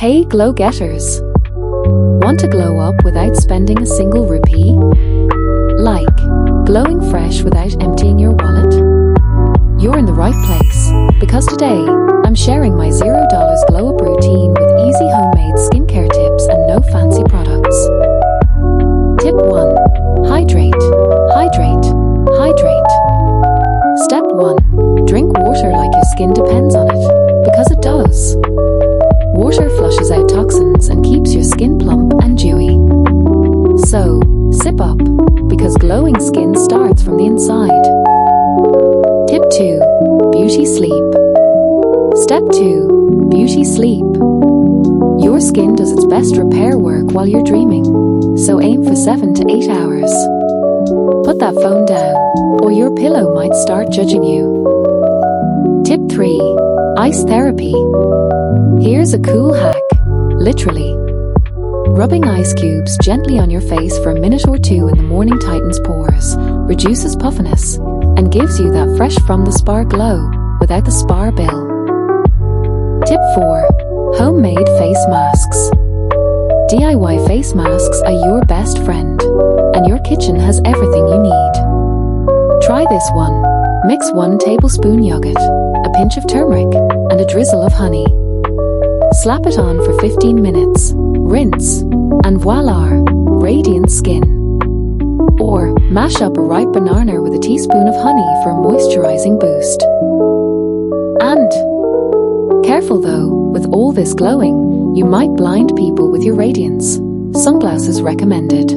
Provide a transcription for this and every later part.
Hey glow getters! Want to glow up without spending a single rupee? Like glowing fresh without emptying your wallet? You're in the right place, because today I'm sharing my $0 glow up routine with easy homemade skincare tips and no fancy products. Tip 1. Hydrate, hydrate, hydrate. Step 1. Drink water like your skin depends on it, because it does. Water flushes out toxins and keeps your skin plump and dewy. So, sip up, because glowing skin starts from the inside. Tip 2. Beauty sleep. Step 2. Beauty sleep. Your skin does its best repair work while you're dreaming, so aim for 7 to 8 hours. Put that phone down, or your pillow might start judging you. Tip 3. Ice therapy. Here's a cool hack, literally. Rubbing ice cubes gently on your face for a minute or two in the morning tightens pores, reduces puffiness, and gives you that fresh from the spa glow without the spa bill. Tip 4. Homemade face masks. DIY face masks are your best friend, and your kitchen has everything you need. Try this one. Mix 1 tablespoon yogurt, a pinch of turmeric, and a drizzle of honey. Slap it on for 15 minutes, rinse, and voila, radiant skin. Or mash up a ripe banana with a teaspoon of honey for a moisturizing boost. And careful though, with all this glowing, you might blind people with your radiance. Sunglasses recommended.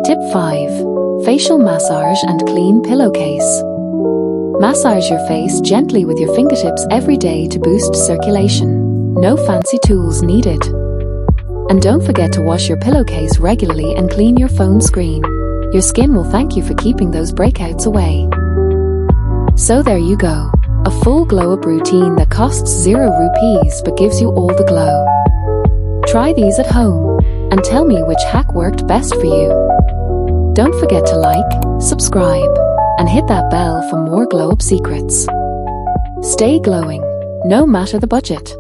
Tip 5. Facial massage and clean pillowcase. Massage your face gently with your fingertips every day to boost circulation. No fancy tools needed. And don't forget to wash your pillowcase regularly and clean your phone screen. Your skin will thank you for keeping those breakouts away. So there you go. A full glow-up routine that costs 0 rupees but gives you all the glow. Try these at home and tell me which hack worked best for you. Don't forget to like, subscribe, and hit that bell for more glow-up secrets. Stay glowing, no matter the budget.